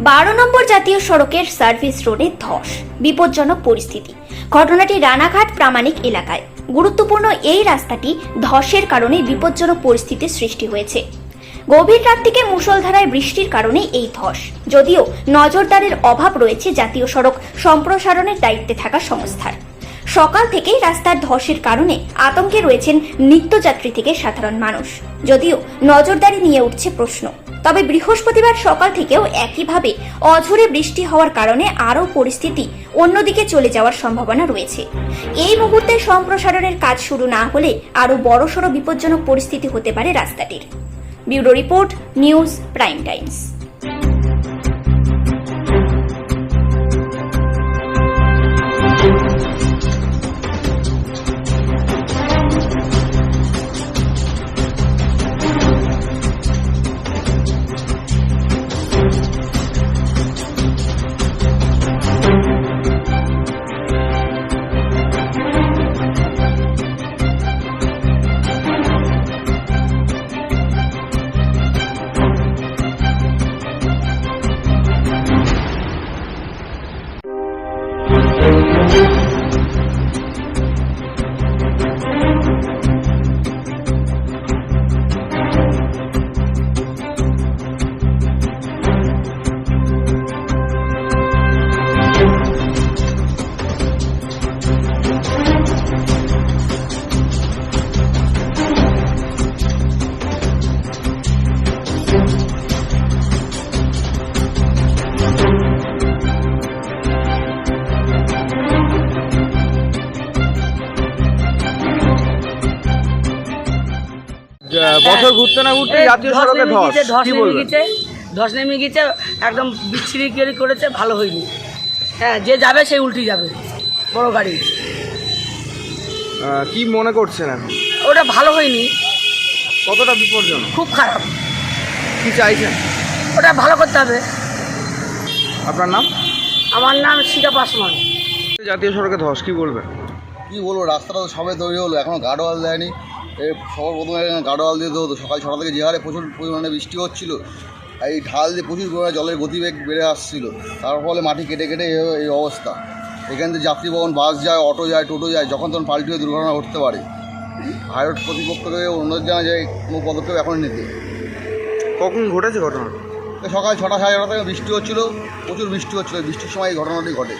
12 নম্বর জাতীয় সড়কের সার্ভিস রোডে ধস, বিপজ্জনক পরিস্থিতি। ঘটনাটি রানাঘাট প্রামাণিক এলাকায়। গুরুত্বপূর্ণ এই রাস্তাটি ধসের কারণে বিপজ্জনক পরিস্থিতির সৃষ্টি হয়েছে। গভীর রাত থেকে মুষলধারায় বৃষ্টির কারণে এই ধস। যদিও নজরদারির অভাব রয়েছে জাতীয় সড়ক সম্প্রসারণের দায়িত্বে থাকা সংস্থার। সকাল থেকেই রাস্তার ধসের কারণে আতঙ্কে রয়েছেন নিত্যযাত্রী থেকে সাধারণ মানুষ। যদিও নজরদারি নিয়ে উঠছে প্রশ্ন। তবে বৃহস্পতিবার সকাল থেকেও একইভাবে অঝোরে বৃষ্টি হওয়ার কারণে আরও পরিস্থিতি অন্যদিকে চলে যাওয়ার সম্ভাবনা রয়েছে। এই মুহূর্তে সম্প্রসারণের কাজ শুরু না হলে আরও বড়সড় বিপজ্জনক পরিস্থিতি হতে পারে রাস্তাটির। Bureau report, news prime Times. বছর ঘুরতে না ঘুরতে জাতীয় সড়কে ধস নেমে গেছে, একদম বিচ্ছিরি করেছে, ভালো হয়নি। হ্যাঁ, যে যাবে সে উল্টে যাবে বড় গাড়ি। কি মনে করছেন এখন? ওটা ভালো হয়নি। কতটা বিপজ্জনক? খুব খারাপ। কি চাইছেন? ওটা ভালো করতে হবে। আপনার নাম? আমার নাম শিকা পাসওয়ান। জাতীয় সড়কে ধস, কি বলবেন? কী বলবো, রাস্তাটা তো সবে তৈরি হলো, এখনও গার্ডওয়াল দেয়নি। সবার প্রথমে গার্ডওয়াল দিতে হতো। সকাল 6টা থেকে যে হারে প্রচুর পরিমাণে বৃষ্টি হচ্ছিলো, এই ঢাল দিয়ে প্রচুর পরিমাণে জলের গতিবেগ বেড়ে আসছিলো, তার ফলে মাটি কেটে কেটে এই অবস্থা। এখান থেকে যাত্রীবহন বাস যায়, অটো যায়, টোটো যায়, যখন তখন পাল্টি হয়ে দুর্ঘটনা ঘটতে পারে। হাইরোড কর্তৃপক্ষকে অনুরোধ জানা যায় কোনো পদক্ষেপ এখন নিতে। কখন ঘটেছে ঘটনা? সকাল 6টা সাড়ে 6টা থেকে বৃষ্টি হচ্ছিলো, প্রচুর বৃষ্টি হচ্ছিলো। বৃষ্টির সময় এই ঘটনাটি ঘটে।